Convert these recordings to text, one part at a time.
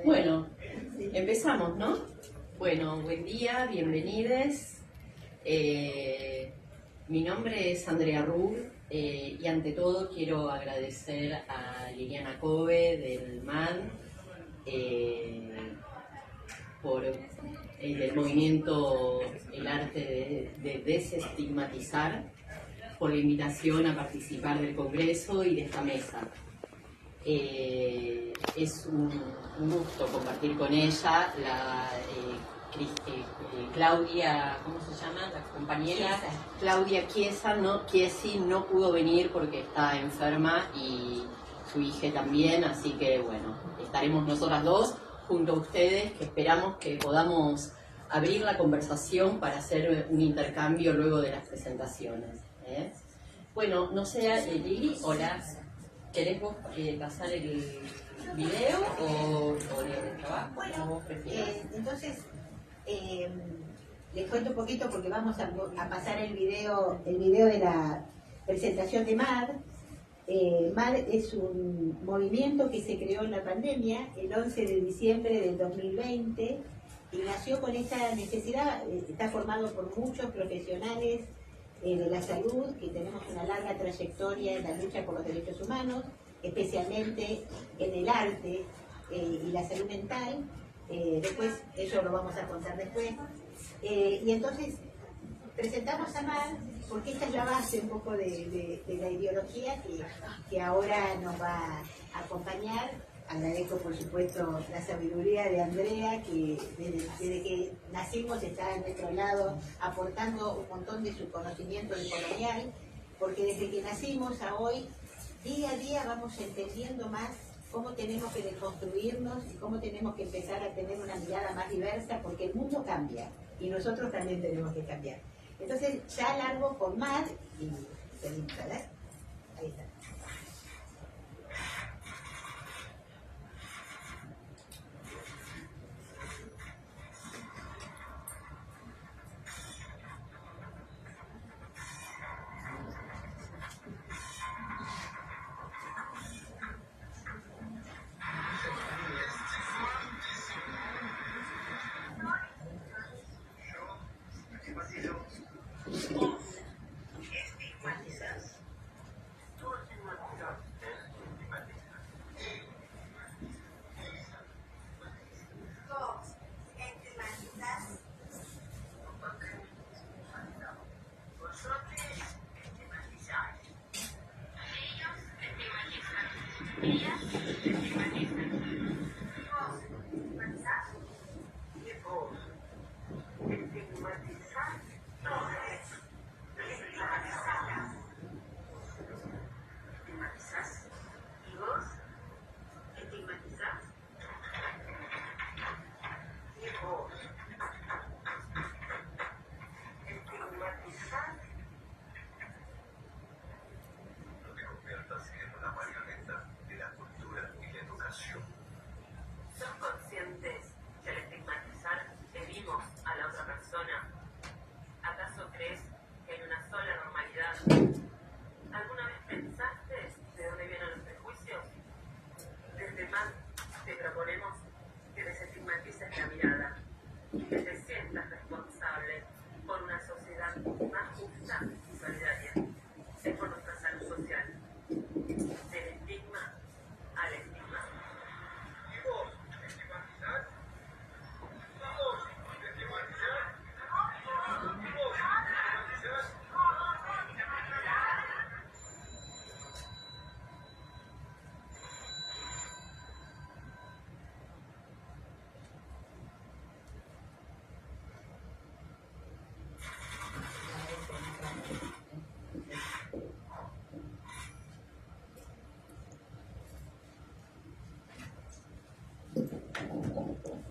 Bueno, empezamos, ¿no? Bueno, buen día, bienvenidos. Mi nombre es Andrea Rull y ante todo quiero agradecer a Liliana Cove del MAD por el movimiento El Arte de Desestigmatizar, por la invitación a participar del Congreso y de esta mesa. Es un gusto compartir con ella, Claudia, ¿cómo se llama? La compañera Claudia Chiesi no pudo venir porque está enferma y su hija también, así que bueno, estaremos nosotras dos junto a ustedes, que esperamos que podamos abrir la conversación para hacer un intercambio luego de las presentaciones. Bueno, no sé, Lili, hola. ¿Querés vos pasar el video o el trabajo? Bueno, entonces les cuento un poquito porque vamos a pasar el video de la presentación de MAD. MAD es un movimiento que se creó en la pandemia el 11 de diciembre del 2020 y nació con esta necesidad. Está formado por muchos profesionales de la salud, que tenemos una larga trayectoria en la lucha por los derechos humanos, especialmente en el arte y la salud mental. Después, eso lo vamos a contar después. Y entonces, presentamos a MAD porque esta es la base un poco de la ideología que ahora nos va a acompañar. Agradezco, por supuesto, la sabiduría de Andrea, que desde que nacimos está a nuestro lado aportando un montón de su conocimiento de colonial, porque desde que nacimos a hoy, día a día vamos entendiendo más cómo tenemos que deconstruirnos y cómo tenemos que empezar a tener una mirada más diversa, porque el mundo cambia y nosotros también tenemos que cambiar. Entonces, ya largo con MAD y seguimos, ¿verdad? Ahí está.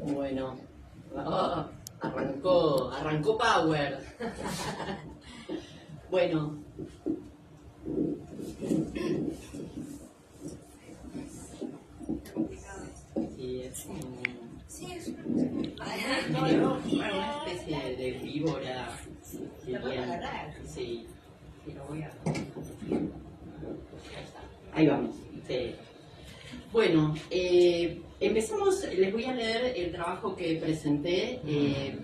Bueno, arrancó Power. Bueno. Sí, es una especie de víbora. Sí, lo voy a... Ahí está. Ahí vamos. Sí. Bueno, empezamos, les voy a leer el trabajo que presenté.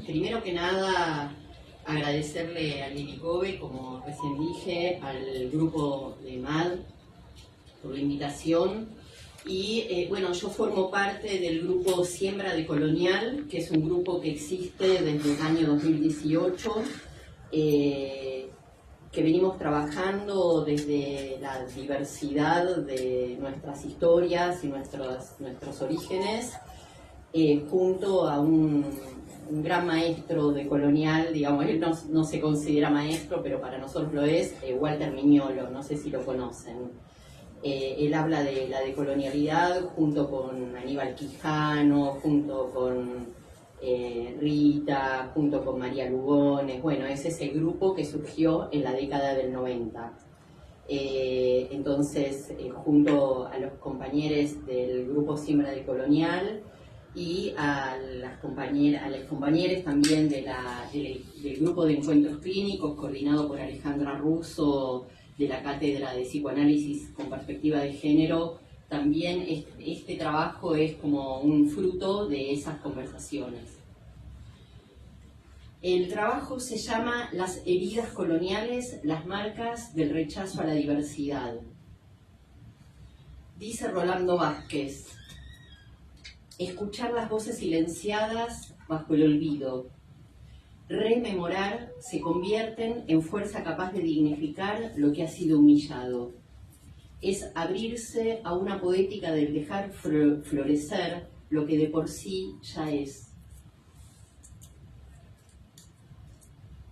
Primero que nada, agradecerle a Lili Kobe, como recién dije, al grupo de MAD por la invitación. Y bueno, yo formo parte del grupo Siembra Decolonial, que es un grupo que existe desde el año 2018, que venimos trabajando desde la diversidad de nuestras historias y nuestros orígenes, junto a un gran maestro decolonial, digamos, él no se considera maestro, pero para nosotros lo es, Walter Miñolo, no sé si lo conocen. Él habla de la decolonialidad junto con Aníbal Quijano, junto con Rita, junto con María Lugones. Bueno, ese es el grupo que surgió en la década del 90. Entonces, junto a los compañeros del grupo Siembra Decolonial y a las compañeras también del grupo de encuentros clínicos coordinado por Alejandra Russo, de la Cátedra de Psicoanálisis con Perspectiva de Género, también este trabajo es como un fruto de esas conversaciones. El trabajo se llama Las heridas coloniales, las marcas del rechazo a la diversidad. Dice Rolando Vázquez: escuchar las voces silenciadas bajo el olvido. Rememorar se convierten en fuerza capaz de dignificar lo que ha sido humillado. Es abrirse a una poética del dejar florecer lo que de por sí ya es.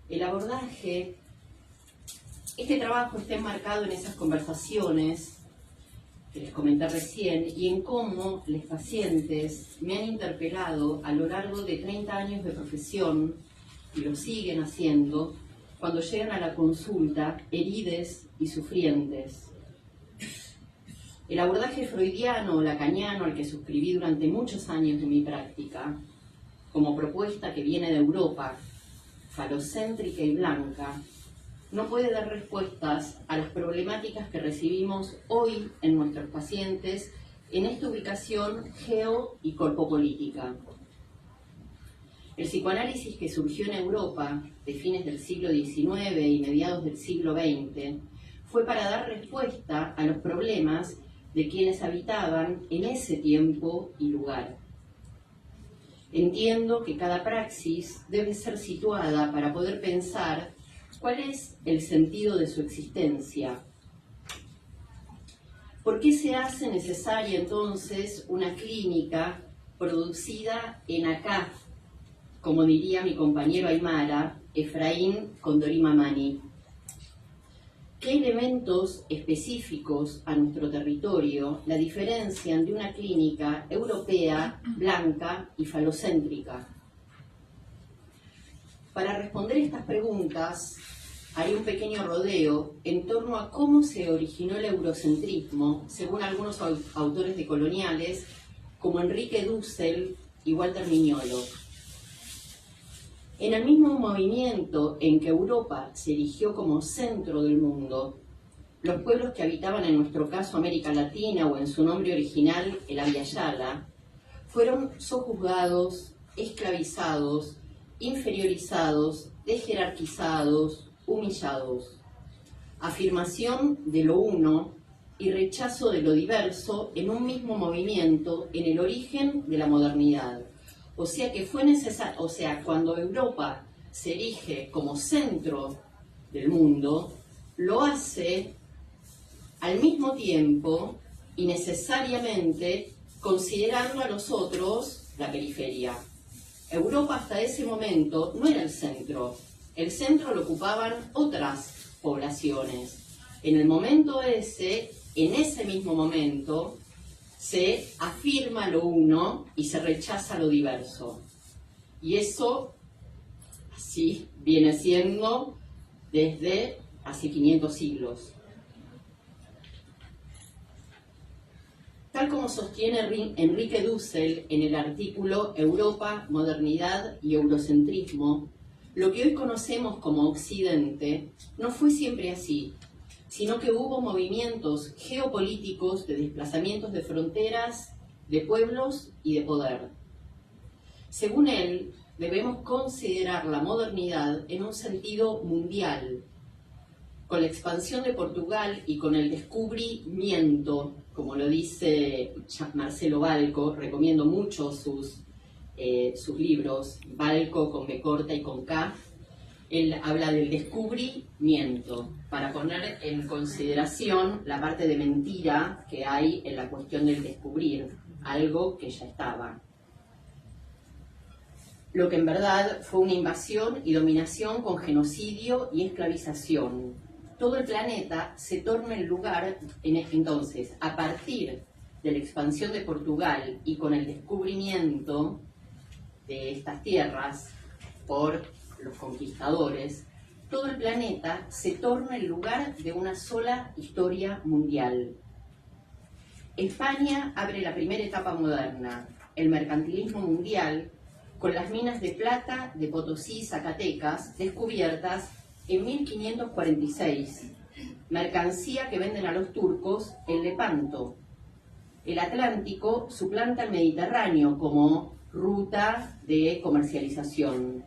El abordaje, este trabajo está enmarcado en esas conversaciones que les comenté recién y en cómo los pacientes me han interpelado a lo largo de 30 años de profesión, y lo siguen haciendo, cuando llegan a la consulta herides y sufrientes. El abordaje freudiano o lacaniano al que suscribí durante muchos años de mi práctica, como propuesta que viene de Europa, falocéntrica y blanca, no puede dar respuestas a las problemáticas que recibimos hoy en nuestros pacientes en esta ubicación geo- y corpopolítica. El psicoanálisis que surgió en Europa de fines del siglo XIX y mediados del siglo XX fue para dar respuesta a los problemas de quienes habitaban en ese tiempo y lugar. Entiendo que cada praxis debe ser situada para poder pensar cuál es el sentido de su existencia. ¿Por qué se hace necesaria entonces una clínica producida en acá, como diría mi compañero aymara, Efraín Condorimamani? ¿Qué elementos específicos a nuestro territorio la diferencian de una clínica europea, blanca y falocéntrica? Para responder estas preguntas, haré un pequeño rodeo en torno a cómo se originó el eurocentrismo, según algunos autores decoloniales, como Enrique Dussel y Walter Miñolo. En el mismo movimiento en que Europa se erigió como centro del mundo, los pueblos que habitaban en nuestro caso América Latina o en su nombre original el Abya Yala, fueron sojuzgados, esclavizados, inferiorizados, desjerarquizados, humillados. Afirmación de lo uno y rechazo de lo diverso en un mismo movimiento en el origen de la modernidad. O sea que fue necesario, cuando Europa se erige como centro del mundo, lo hace al mismo tiempo y necesariamente considerando a los otros la periferia. Europa hasta ese momento no era el centro lo ocupaban otras poblaciones. En el momento ese, en ese mismo momento, se afirma lo uno y se rechaza lo diverso. Y eso así viene siendo desde hace 500 siglos. Tal como sostiene Enrique Dussel en el artículo Europa, Modernidad y Eurocentrismo, lo que hoy conocemos como Occidente no fue siempre así. sino que hubo movimientos geopolíticos de desplazamientos de fronteras, de pueblos y de poder. Según él, debemos considerar la modernidad en un sentido mundial. Con la expansión de Portugal y con el descubrimiento, como lo dice Marcelo Balco, recomiendo mucho sus libros, Balco con B corta y con K, él habla del descubrimiento, para poner en consideración la parte de mentira que hay en la cuestión del descubrir, algo que ya estaba. Lo que en verdad fue una invasión y dominación con genocidio y esclavización. Todo el planeta se torna el lugar, entonces, a partir de la expansión de Portugal y con el descubrimiento de estas tierras por los conquistadores, todo el planeta se torna el lugar de una sola historia mundial. España abre la primera etapa moderna, el mercantilismo mundial, con las minas de plata de Potosí y Zacatecas descubiertas en 1546, mercancía que venden a los turcos en Lepanto. El Atlántico suplanta el Mediterráneo como ruta de comercialización.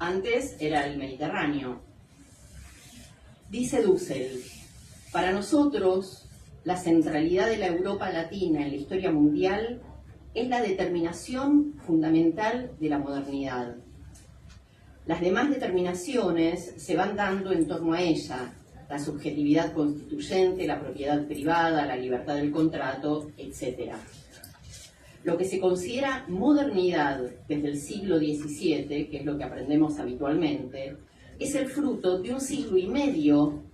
Antes era el Mediterráneo. Dice Dussel, para nosotros la centralidad de la Europa latina en la historia mundial es la determinación fundamental de la modernidad. Las demás determinaciones se van dando en torno a ella, la subjetividad constituyente, la propiedad privada, la libertad del contrato, etc. Lo que se considera modernidad desde el siglo XVII, que es lo que aprendemos habitualmente, es el fruto de un siglo y medio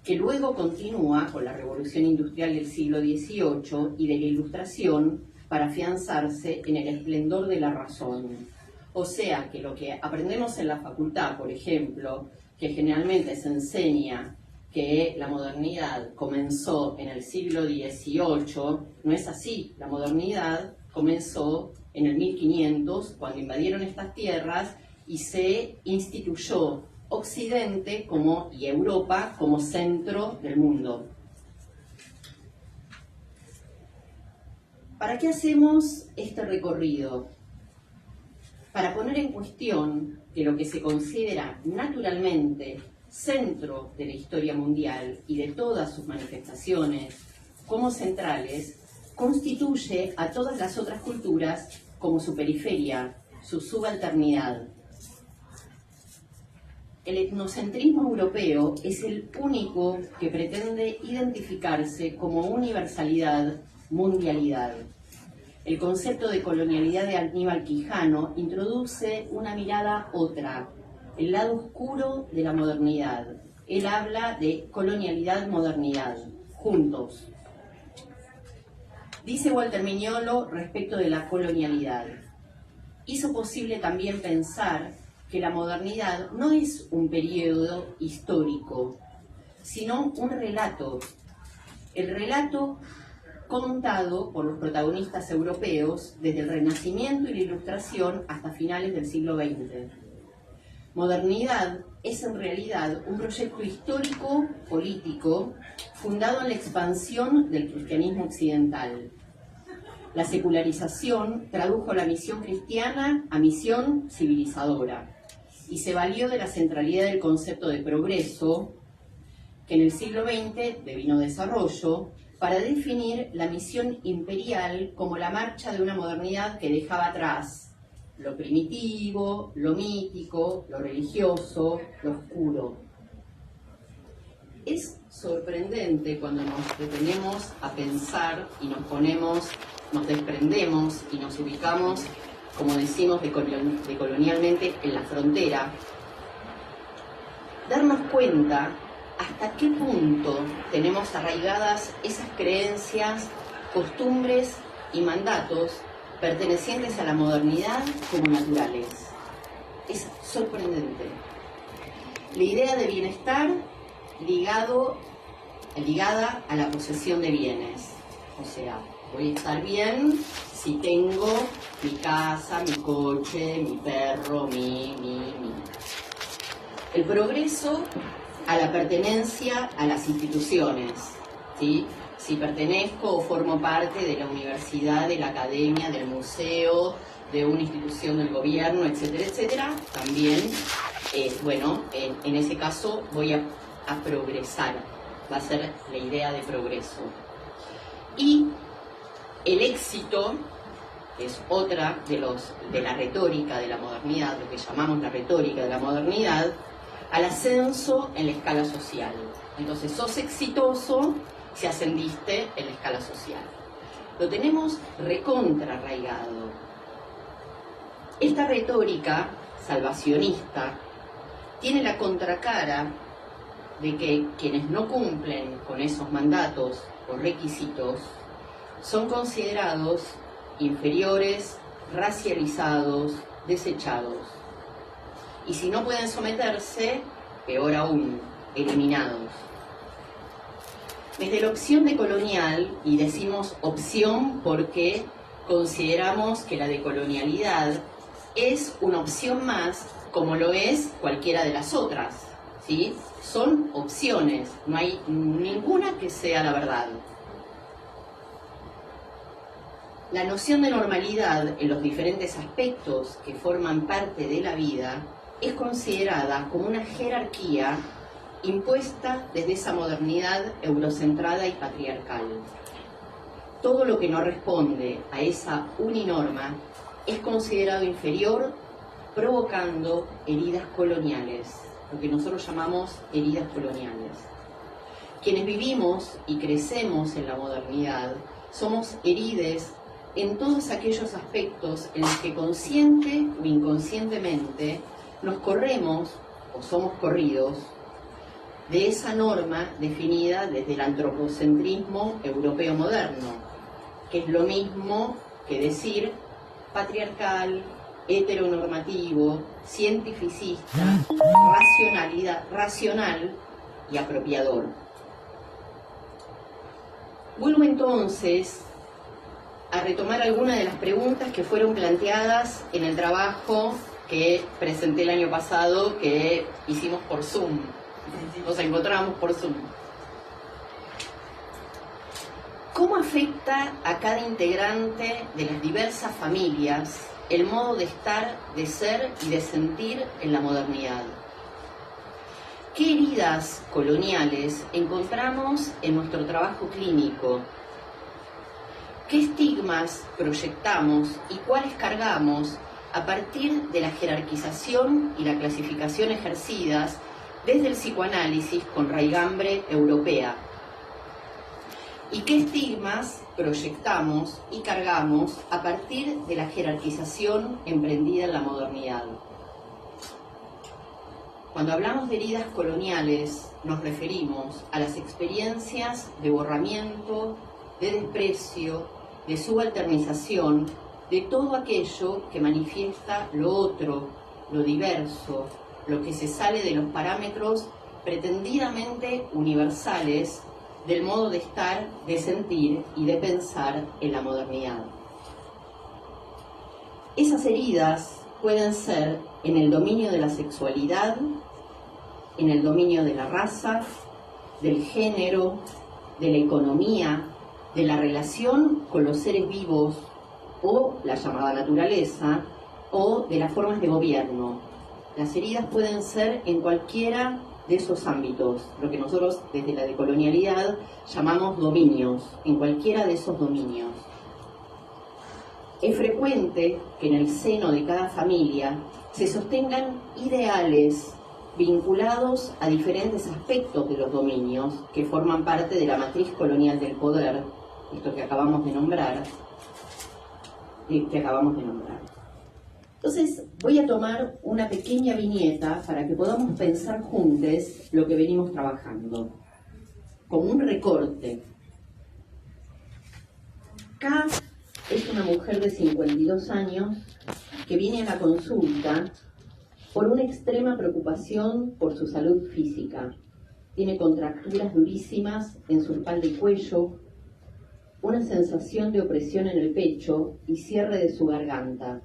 que luego continúa con la Revolución Industrial del siglo XVIII y de la Ilustración para afianzarse en el esplendor de la razón. O sea que lo que aprendemos en la facultad, por ejemplo, que generalmente se enseña que la modernidad comenzó en el siglo XVIII, no es así. La modernidad comenzó en el 1500, cuando invadieron estas tierras y se instituyó Occidente y Europa como centro del mundo. ¿Para qué hacemos este recorrido? Para poner en cuestión que lo que se considera naturalmente centro de la historia mundial y de todas sus manifestaciones como centrales, constituye a todas las otras culturas como su periferia, su subalternidad. El etnocentrismo europeo es el único que pretende identificarse como universalidad, mundialidad. El concepto de colonialidad de Aníbal Quijano introduce una mirada otra, el lado oscuro de la modernidad. Él habla de colonialidad-modernidad, juntos. Dice Walter Mignolo respecto de la colonialidad: hizo posible también pensar que la modernidad no es un periodo histórico, sino un relato. El relato contado por los protagonistas europeos desde el Renacimiento y la Ilustración hasta finales del siglo XX. Modernidad es en realidad un proyecto histórico-político fundado en la expansión del cristianismo occidental. La secularización tradujo la misión cristiana a misión civilizadora y se valió de la centralidad del concepto de progreso, que en el siglo XX devino desarrollo, para definir la misión imperial como la marcha de una modernidad que dejaba atrás lo primitivo, lo mítico, lo religioso, lo oscuro. Es sorprendente cuando nos detenemos a pensar y nos desprendemos y nos ubicamos, como decimos decolonialmente, en la frontera, darnos cuenta hasta qué punto tenemos arraigadas esas creencias, costumbres y mandatos pertenecientes a la modernidad como naturales. Es sorprendente. La idea de bienestar ligada a la posesión de bienes. O sea, voy a estar bien si tengo mi casa, mi coche, mi perro, mi. El progreso a la pertenencia a las instituciones, ¿sí? Si pertenezco o formo parte de la universidad, de la academia, del museo, de una institución del gobierno, etcétera, etcétera, también, bueno, en ese caso voy a progresar, va a ser la idea de progreso. Y el éxito es otra de la retórica de la modernidad, lo que llamamos la retórica de la modernidad, al ascenso en la escala social. Entonces, sos exitoso si ascendiste en la escala social. Lo tenemos recontra arraigado. Esta retórica salvacionista tiene la contracara de que quienes no cumplen con esos mandatos o requisitos son considerados inferiores, racializados, desechados. Y si no pueden someterse, peor aún, eliminados. Desde la opción decolonial, y decimos opción porque consideramos que la decolonialidad es una opción más, como lo es cualquiera de las otras, ¿sí? Son opciones, no hay ninguna que sea la verdad. La noción de normalidad en los diferentes aspectos que forman parte de la vida es considerada como una jerarquía impuesta desde esa modernidad eurocentrada y patriarcal. Todo lo que no responde a esa uninorma es considerado inferior, provocando heridas coloniales, lo que nosotros llamamos heridas coloniales. Quienes vivimos y crecemos en la modernidad somos herides en todos aquellos aspectos en los que consciente o inconscientemente nos corremos o somos corridos de esa norma definida desde el antropocentrismo europeo moderno, que es lo mismo que decir patriarcal, heteronormativo, cientificista, racional y apropiador. Vuelvo entonces a retomar algunas de las preguntas que fueron planteadas en el trabajo que presenté el año pasado, que hicimos por Zoom. Nos encontramos por Zoom. ¿Cómo afecta a cada integrante de las diversas familias el modo de estar, de ser y de sentir en la modernidad? ¿Qué heridas coloniales encontramos en nuestro trabajo clínico? ¿Qué estigmas proyectamos y cuáles cargamos a partir de la jerarquización y la clasificación ejercidas desde el psicoanálisis con raigambre europea? ¿Y qué estigmas proyectamos y cargamos a partir de la jerarquización emprendida en la modernidad? Cuando hablamos de heridas coloniales, nos referimos a las experiencias de borramiento, de desprecio, de subalternización, de todo aquello que manifiesta lo otro, lo diverso, lo que se sale de los parámetros pretendidamente universales del modo de estar, de sentir y de pensar en la modernidad. Esas heridas pueden ser en el dominio de la sexualidad, en el dominio de la raza, del género, de la economía, de la relación con los seres vivos o la llamada naturaleza, o de las formas de gobierno. Las heridas pueden ser en cualquiera de esos ámbitos, lo que nosotros desde la decolonialidad llamamos dominios, en cualquiera de esos dominios. Es frecuente que en el seno de cada familia se sostengan ideales vinculados a diferentes aspectos de los dominios que forman parte de la matriz colonial del poder, esto que acabamos de nombrar, Entonces, voy a tomar una pequeña viñeta para que podamos pensar juntos lo que venimos trabajando, como un recorte. K es una mujer de 52 años que viene a la consulta por una extrema preocupación por su salud física. Tiene contracturas durísimas en su espalda y cuello, una sensación de opresión en el pecho y cierre de su garganta.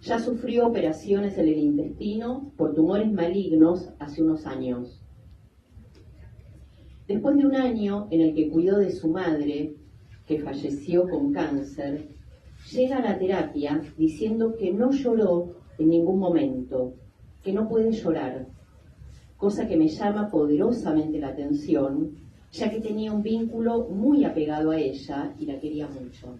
Ya sufrió operaciones en el intestino por tumores malignos hace unos años. Después de un año en el que cuidó de su madre, que falleció con cáncer, llega a la terapia diciendo que no lloró en ningún momento, que no puede llorar, cosa que me llama poderosamente la atención, ya que tenía un vínculo muy apegado a ella y la quería mucho.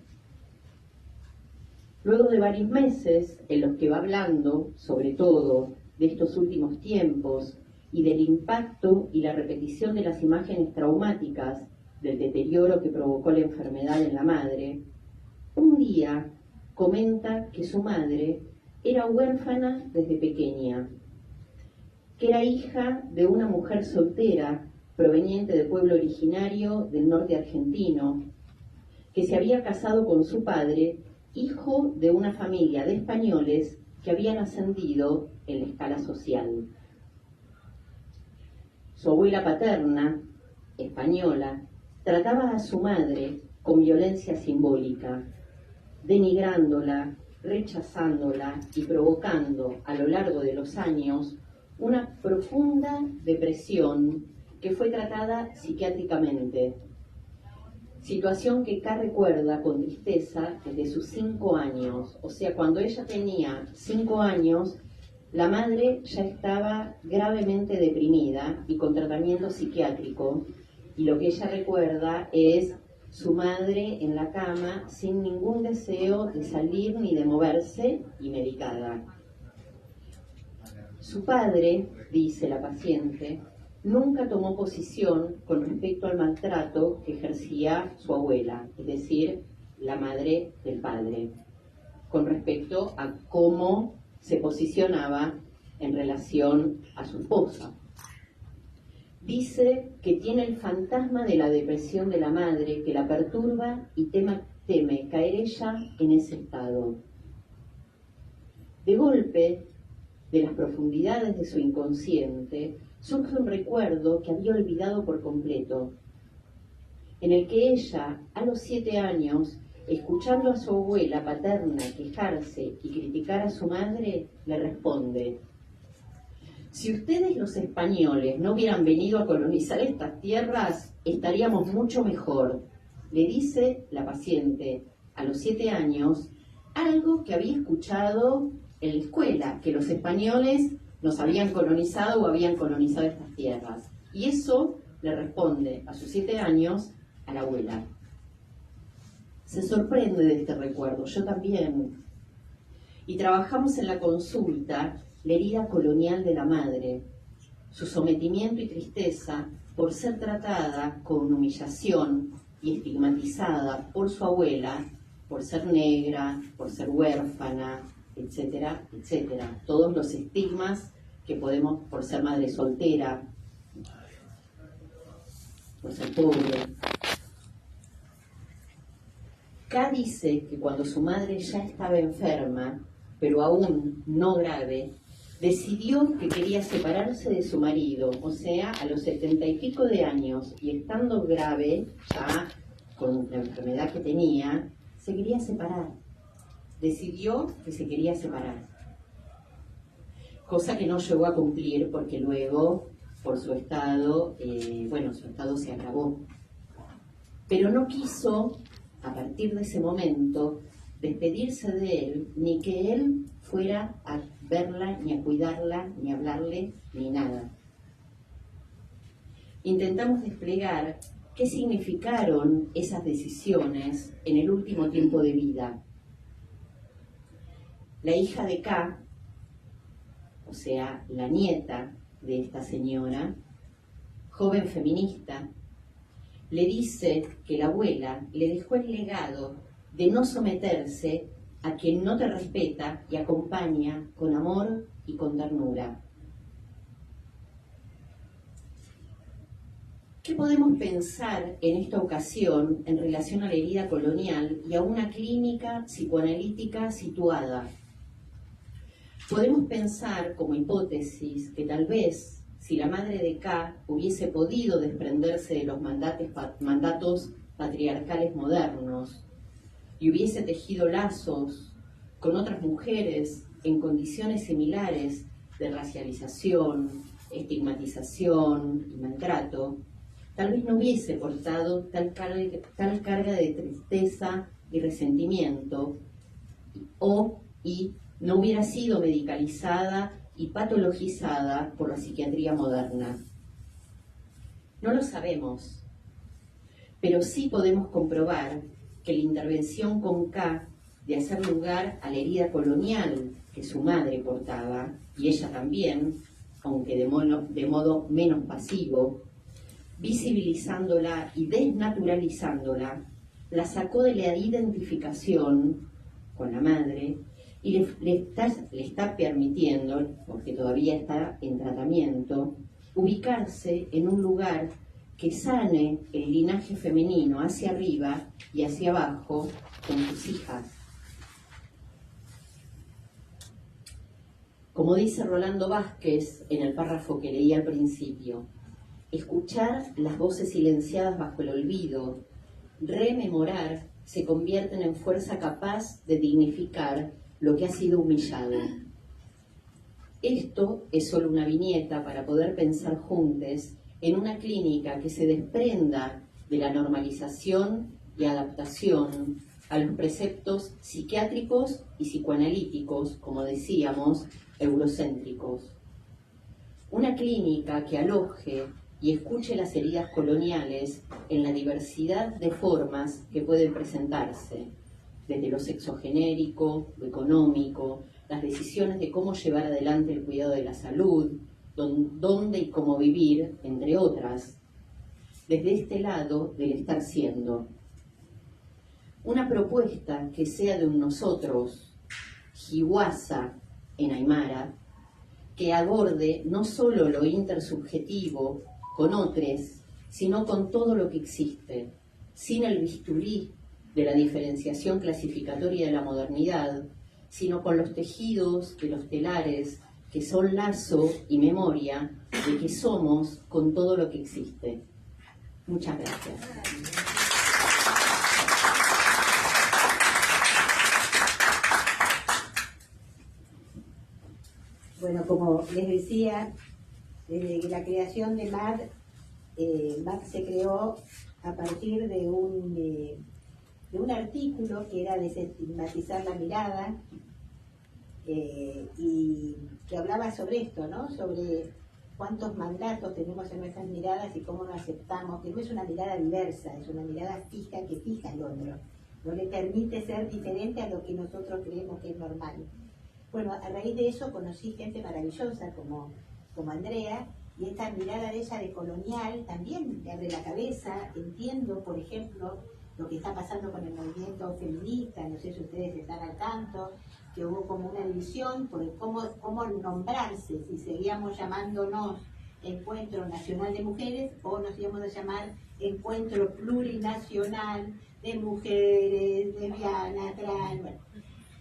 Luego de varios meses en los que va hablando, sobre todo, de estos últimos tiempos y del impacto y la repetición de las imágenes traumáticas del deterioro que provocó la enfermedad en la madre, un día comenta que su madre era huérfana desde pequeña, que era hija de una mujer soltera proveniente del pueblo originario del norte argentino, que se había casado con su padre, hijo de una familia de españoles que habían ascendido en la escala social. Su abuela paterna, española, trataba a su madre con violencia simbólica, denigrándola, rechazándola y provocando a lo largo de los años una profunda depresión que fue tratada psiquiátricamente. Situación que K recuerda con tristeza desde sus 5 años. O sea, cuando ella tenía 5 años, la madre ya estaba gravemente deprimida y con tratamiento psiquiátrico. Y lo que ella recuerda es su madre en la cama sin ningún deseo de salir ni de moverse y medicada. Su padre, dice la paciente, nunca tomó posición con respecto al maltrato que ejercía su abuela, es decir, la madre del padre, con respecto a cómo se posicionaba en relación a su esposa. Dice que tiene el fantasma de la depresión de la madre que la perturba y teme caer ella en ese estado. De golpe, de las profundidades de su inconsciente, surge un recuerdo que había olvidado por completo, en el que ella, a los 7 años, escuchando a su abuela paterna quejarse y criticar a su madre, le responde: si ustedes los españoles no hubieran venido a colonizar estas tierras, estaríamos mucho mejor. Le dice la paciente, a los 7 años, algo que había escuchado en la escuela, que los españoles nos habían colonizado o habían colonizado estas tierras. Y eso le responde a sus 7 años a la abuela. Se sorprende de este recuerdo, yo también. Y trabajamos en la consulta la herida colonial de la madre, su sometimiento y tristeza por ser tratada con humillación y estigmatizada por su abuela, por ser negra, por ser huérfana, etcétera, etcétera. Todos los estigmas que podemos, por ser madre soltera, por ser pobre. K dice que cuando su madre ya estaba enferma, pero aún no grave, decidió que quería separarse de su marido, o sea, a los 70 y pico de años, y estando grave, ya con la enfermedad que tenía, se quería separar. Decidió que se quería separar. Cosa que no llegó a cumplir porque luego, por su estado, su estado se agravó. Pero no quiso, a partir de ese momento, despedirse de él, ni que él fuera a verla, ni a cuidarla, ni a hablarle, ni nada. Intentamos desplegar qué significaron esas decisiones en el último tiempo de vida. La hija de K, o sea, la nieta de esta señora, joven feminista, le dice que la abuela le dejó el legado de no someterse a quien no te respeta y acompaña con amor y con ternura. ¿Qué podemos pensar en esta ocasión en relación a la herida colonial y a una clínica psicoanalítica situada? Podemos pensar como hipótesis que tal vez si la madre de K hubiese podido desprenderse de los mandatos patriarcales modernos y hubiese tejido lazos con otras mujeres en condiciones similares de racialización, estigmatización y maltrato, tal vez no hubiese portado tal carga de tristeza y resentimiento, y no hubiera sido medicalizada y patologizada por la psiquiatría moderna. No lo sabemos, pero sí podemos comprobar que la intervención con K de hacer lugar a la herida colonial que su madre portaba, y ella también, aunque de modo menos pasivo, visibilizándola y desnaturalizándola, la sacó de la identificación con la madre y le está permitiendo, porque todavía está en tratamiento, ubicarse en un lugar que sane el linaje femenino hacia arriba y hacia abajo con sus hijas. Como dice Rolando Vázquez en el párrafo que leí al principio, escuchar las voces silenciadas bajo el olvido, rememorar, se convierten en fuerza capaz de dignificar lo que ha sido humillado. Esto es solo una viñeta para poder pensar juntos en una clínica que se desprenda de la normalización y adaptación a los preceptos psiquiátricos y psicoanalíticos, como decíamos, eurocéntricos. Una clínica que aloje y escuche las heridas coloniales en la diversidad de formas que pueden presentarse, desde lo sexogenérico, lo económico, las decisiones de cómo llevar adelante el cuidado de la salud, dónde y cómo vivir, entre otras, desde este lado del estar siendo. Una propuesta que sea de un nosotros, Hiwasa en Aymara, que aborde no solo lo intersubjetivo con otros, sino con todo lo que existe, sin el bisturí de la diferenciación clasificatoria de la modernidad, sino con los tejidos de los telares que son lazo y memoria de que somos con todo lo que existe. Muchas gracias. Bueno, como les decía, desde la creación de MAD, MAD se creó a partir de un artículo que era desestigmatizar la mirada, y que hablaba sobre esto, ¿no? Sobre cuántos mandatos tenemos en nuestras miradas y cómo nos aceptamos, que no es una mirada diversa, es una mirada fija que fija al otro, no le permite ser diferente a lo que nosotros creemos que es normal. Bueno, a raíz de eso conocí gente maravillosa como Andrea, y esta mirada de ella de colonial también me abre la cabeza. Entiendo, por ejemplo, lo que está pasando con el movimiento feminista, no sé si ustedes están al tanto, que hubo como una división por cómo nombrarse, si seguíamos llamándonos Encuentro Nacional de Mujeres o nos íbamos a llamar Encuentro Plurinacional de Mujeres, lesbianas, trans, bueno.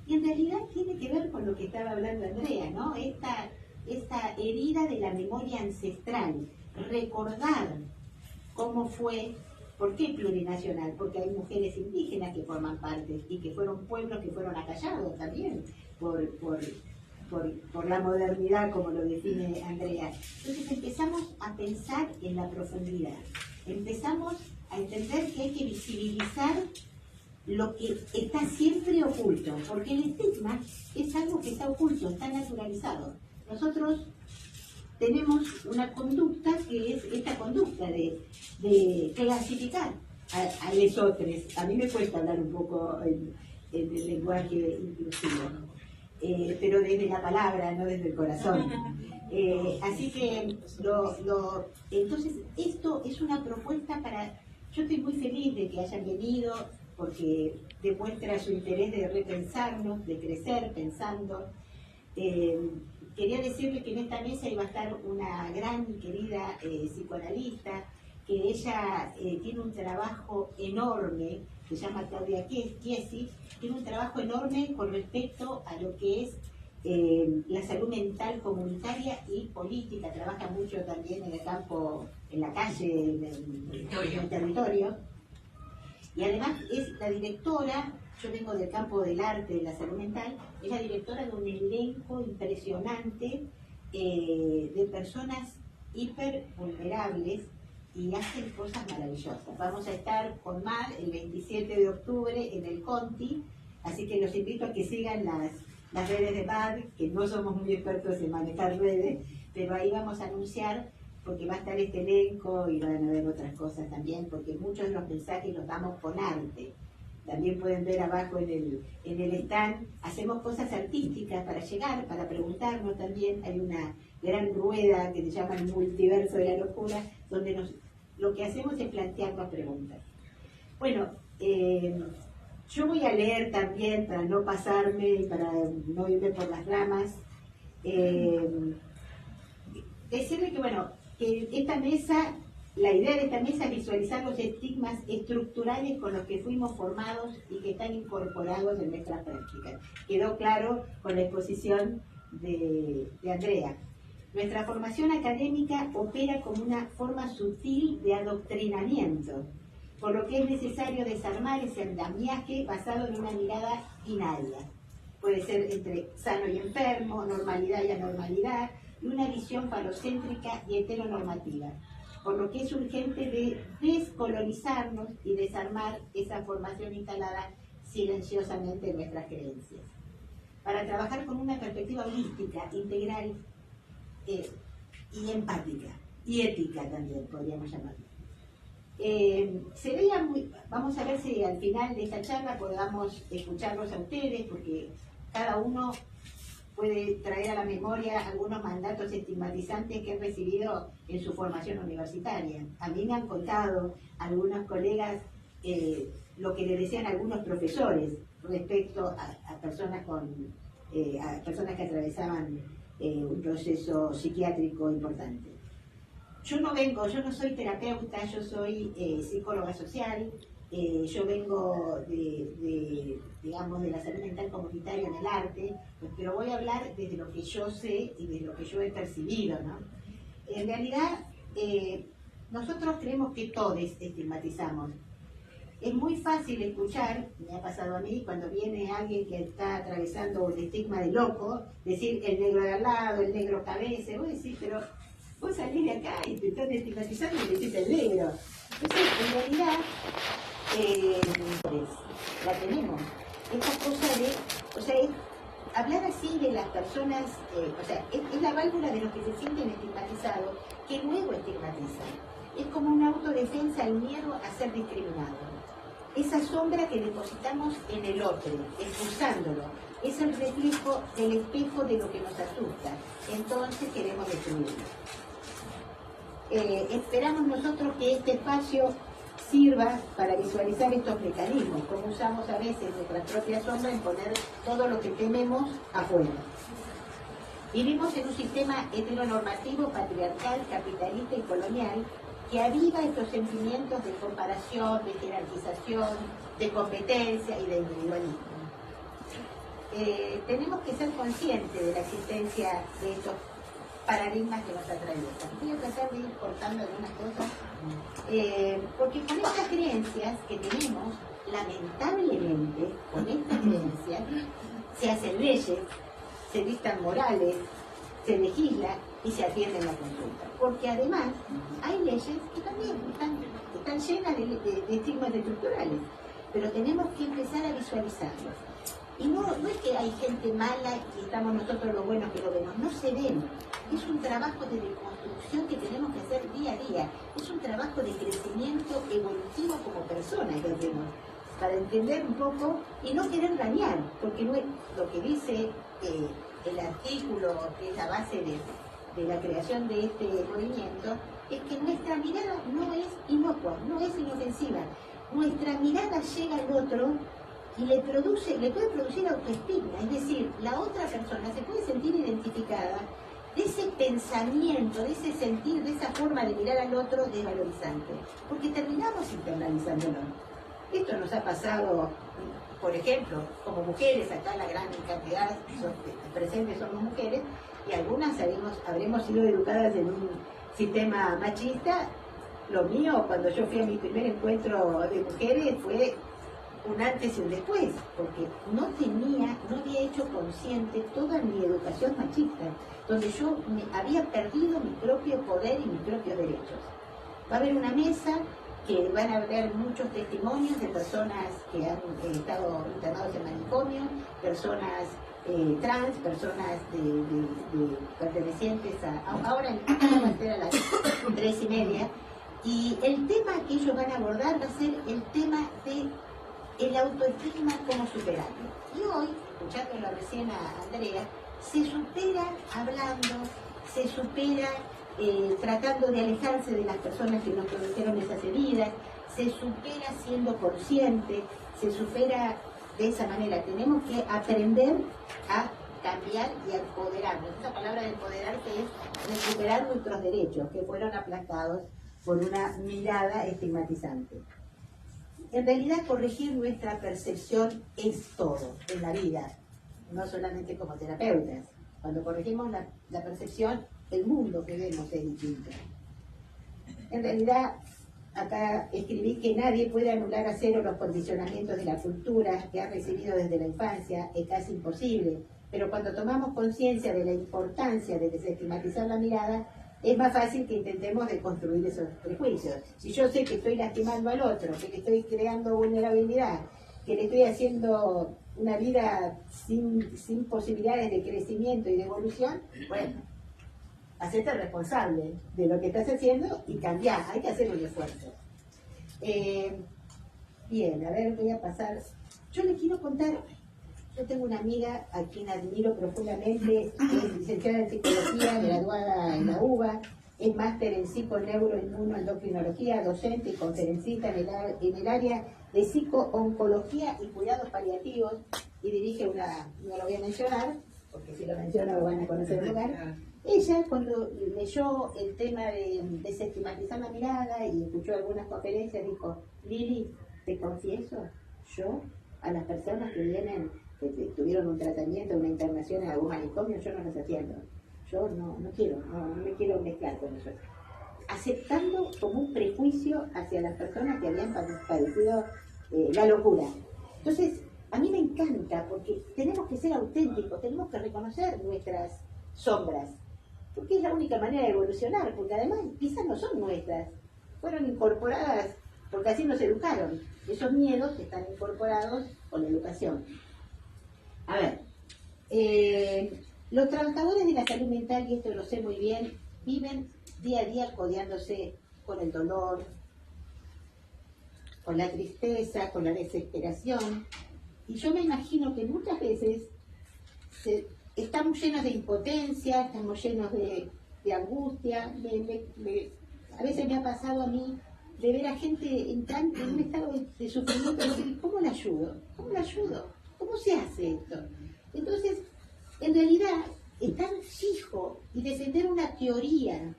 Y en realidad tiene que ver con lo que estaba hablando Andrea, ¿no? Esta herida de la memoria ancestral, recordar cómo fue. ¿Por qué plurinacional? Porque hay mujeres indígenas que forman parte y que fueron pueblos que fueron acallados también por la modernidad, como lo define Andrea. Entonces empezamos a pensar en la profundidad. Empezamos a entender que hay que visibilizar lo que está siempre oculto, porque el estigma es algo que está oculto, está naturalizado. Nosotros tenemos una conducta que es esta conducta de clasificar a lesotres. A mí me cuesta hablar un poco en el lenguaje inclusivo, pero desde la palabra, no desde el corazón. Así que, entonces, esto es una propuesta para... Yo estoy muy feliz de que hayan venido, porque demuestra su interés de repensarnos, de crecer pensando. Quería decirle que en esta mesa iba a estar una gran y querida psicoanalista, que ella tiene un trabajo enorme, se llama Claudia Chiesi, tiene un trabajo enorme con respecto a lo que es la salud mental comunitaria y política. Trabaja mucho también en el campo, en la calle, en el territorio. Y además es la directora, yo vengo del campo del arte, de la salud mental, es la directora de un elenco impresionante de personas hiper vulnerables y hacen cosas maravillosas. Vamos a estar con Mar el 27 de octubre en el Conti, así que los invito a que sigan las redes de Mar, que no somos muy expertos en manejar redes, pero ahí vamos a anunciar, porque va a estar este elenco y van a haber otras cosas también, porque muchos de los mensajes los damos con arte. También pueden ver abajo en el stand, hacemos cosas artísticas para llegar, para preguntarnos también. Hay una gran rueda que se llama el multiverso de la locura, donde lo que hacemos es plantearnos preguntas. Bueno, yo voy a leer también, para no pasarme y para no irme por las ramas, decirle que, bueno, que esta mesa, la idea de esta mesa es visualizar los estigmas estructurales con los que fuimos formados y que están incorporados en nuestras prácticas. Quedó claro con la exposición de Andrea. Nuestra formación académica opera como una forma sutil de adoctrinamiento, por lo que es necesario desarmar ese andamiaje basado en una mirada binaria. Puede ser entre sano y enfermo, normalidad y anormalidad, y una visión falocéntrica y heteronormativa, por lo que es urgente descolonizarnos y desarmar esa formación instalada silenciosamente en nuestras creencias. Para trabajar con una perspectiva holística, integral y empática, y ética también, podríamos llamarlo. Vamos a ver si al final de esta charla podamos escucharlos a ustedes, porque cada uno puede traer a la memoria algunos mandatos estigmatizantes que he recibido en su formación universitaria. A mí me han contado algunos colegas lo que le decían algunos profesores respecto a personas que atravesaban un proceso psiquiátrico importante. Yo no soy terapeuta, yo soy psicóloga social. Yo vengo digamos, de la salud mental comunitaria en el arte, pero voy a hablar desde lo que yo sé y de lo que yo he percibido, ¿no? En realidad, nosotros creemos que todos estigmatizamos. Es muy fácil escuchar, me ha pasado a mí, cuando viene alguien que está atravesando el estigma de loco, decir el negro de al lado, el negro cabeza, vos decís, pero vos salís de acá y te están estigmatizando y decís el negro. Entonces, en realidad, la tenemos. Esta cosa hablar así de las personas, es la válvula de los que se sienten estigmatizados, que luego estigmatizan. Es como una autodefensa al miedo a ser discriminado. Esa sombra que depositamos en el otro, expulsándolo, es el reflejo del espejo de lo que nos asusta. Entonces queremos destruirlo. Esperamos nosotros que este espacio sirva para visualizar estos mecanismos, como usamos a veces nuestra propia sombra en poner todo lo que tememos afuera. Vivimos en un sistema heteronormativo, patriarcal, capitalista y colonial que aviva estos sentimientos de comparación, de jerarquización, de competencia y de individualismo. Tenemos que ser conscientes de la existencia de estos paradigmas que nos atraviesan. Voy a tratar de ir cortando algunas cosas, porque con estas creencias que tenemos, lamentablemente, con estas creencias, se hacen leyes, se dictan morales, se legisla y se atiende la consulta. Porque además hay leyes que también están llenas de estigmas estructurales, pero tenemos que empezar a visualizarlos. Y no es que hay gente mala y estamos nosotros los buenos que lo vemos, no se ven. Es un trabajo de deconstrucción que tenemos que hacer día a día. Es un trabajo de crecimiento evolutivo como personas que hacemos, para entender un poco y no querer dañar, porque no es lo que dice el artículo, que es la base de la creación de este movimiento, es que nuestra mirada no es inocua, no es inofensiva. Nuestra mirada llega al otro y le puede producir autoestima, es decir, la otra persona se puede sentir identificada de ese pensamiento, de ese sentir, de esa forma de mirar al otro desvalorizante, porque terminamos internalizándolo. Esto nos ha pasado, por ejemplo, como mujeres, acá la gran cantidad presentes somos mujeres, y algunas habremos sido educadas en un sistema machista Lo mío, cuando yo fui a mi primer encuentro de mujeres, fue un antes y un después, porque no había hecho consciente toda mi educación machista, donde yo había perdido mi propio poder y mis propios derechos. Va a haber una mesa que van a haber muchos testimonios de personas que han estado internados en manicomio, personas trans, personas pertenecientes ahora va a ser a las 3:30, y el tema que ellos van a abordar va a ser el tema de el autoestigma, cómo superarlo. Y hoy, escuchándolo recién a Andrea, se supera hablando, se supera tratando de alejarse de las personas que nos produjeron esas heridas, se supera siendo consciente, se supera de esa manera. Tenemos que aprender a cambiar y a empoderarnos. Esa palabra de empoderar que es recuperar nuestros derechos, que fueron aplastados por una mirada estigmatizante. En realidad, corregir nuestra percepción es todo en la vida, no solamente como terapeutas. Cuando corregimos la percepción, el mundo que vemos es distinto. En realidad, acá escribí que nadie puede anular a cero los condicionamientos de la cultura que ha recibido desde la infancia, es casi imposible, pero cuando tomamos conciencia de la importancia de desestigmatizar la mirada, es más fácil que intentemos deconstruir esos prejuicios. Si yo sé que estoy lastimando al otro, que le estoy creando vulnerabilidad, que le estoy haciendo una vida sin posibilidades de crecimiento y de evolución, bueno, hacerte responsable de lo que estás haciendo y cambiar, hay que hacer un esfuerzo. Bien, a ver, voy a pasar. Yo les quiero contar, yo tengo una amiga a quien admiro profundamente, es licenciada en psicología, graduada en la UBA, es máster en psiconeuroinmunoendocrinología, docente y conferencista en el área de psico-oncología y cuidados paliativos, y dirige una, no lo voy a mencionar, porque si lo menciono lo van a conocer el lugar. Ella, cuando leyó el tema de desestigmatizar la mirada y escuchó algunas conferencias, dijo: Lili, te confieso, yo a las personas que vienen, que tuvieron un tratamiento, una internación en algún manicomio, yo no las atiendo. Yo no me quiero mezclar con ellos. Aceptando como un prejuicio hacia las personas que habían padecido la locura. Entonces, a mí me encanta, porque tenemos que ser auténticos, tenemos que reconocer nuestras sombras, porque es la única manera de evolucionar, porque además quizás no son nuestras, fueron incorporadas porque así nos educaron. Esos miedos están incorporados con la educación. A ver, los trabajadores de la salud mental, y esto lo sé muy bien, viven día a día codeándose con el dolor, con la tristeza, con la desesperación, y yo me imagino que muchas veces estamos llenos de impotencia, estamos llenos de angustia. A veces me ha pasado a mí de ver a gente en un estado de sufrimiento, y ¿cómo la ayudo? ¿Cómo la ayudo? ¿Cómo se hace esto? Entonces, en realidad, estar fijo y defender una teoría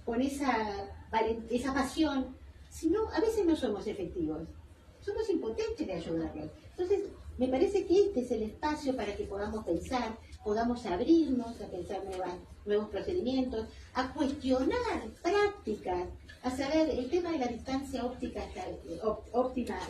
con esa pasión, si no, a veces no somos efectivos, somos impotentes de ayudarlos. Entonces, me parece que este es el espacio para que podamos pensar, podamos abrirnos a pensar nuevos procedimientos, a cuestionar prácticas, a saber, el tema de la distancia óptima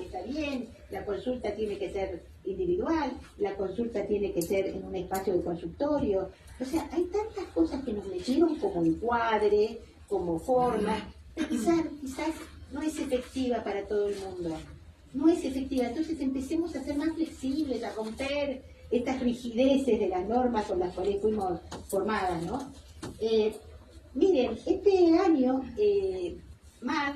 está bien, la consulta tiene que ser individual, la consulta tiene que ser en un espacio de consultorio. O sea, hay tantas cosas que nos metieron como encuadre, como forma. Pensar quizás no es efectiva para todo el mundo. No es efectiva. Entonces empecemos a ser más flexibles, a romper estas rigideces de las normas con las cuales fuimos formadas, ¿no? Miren, este año, MAD,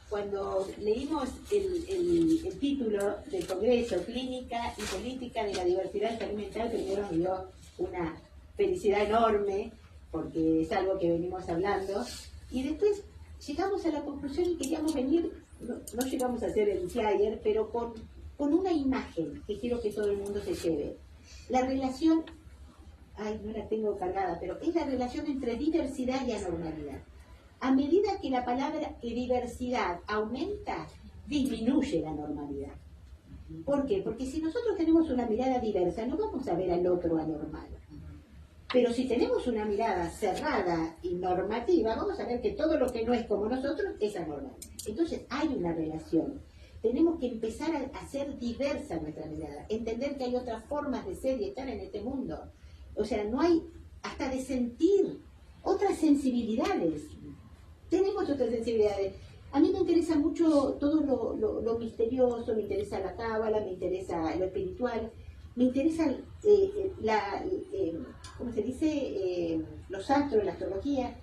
cuando leímos el título del Congreso, Clínica y Política de la Diversidad Salud Mental, primero me dio una felicidad enorme, porque es algo que venimos hablando, y después llegamos a la conclusión y queríamos venir, no llegamos a hacer el flyer, pero con una imagen que quiero que todo el mundo se lleve. La relación, no la tengo cargada, pero es la relación entre diversidad y anormalidad. A medida que la palabra diversidad aumenta, disminuye la normalidad. ¿Por qué? Porque si nosotros tenemos una mirada diversa, no vamos a ver al otro anormal. Pero si tenemos una mirada cerrada y normativa, vamos a ver que todo lo que no es como nosotros es anormal. Entonces hay una relación. Tenemos que empezar a hacer diversa nuestra mirada, entender que hay otras formas de ser y estar en este mundo. O sea, no hay, hasta de sentir, otras sensibilidades. Tenemos otras sensibilidades. A mí me interesa mucho todo lo misterioso, me interesa la cábala, me interesa lo espiritual, me interesa ¿cómo se dice? Los astros, la astrología.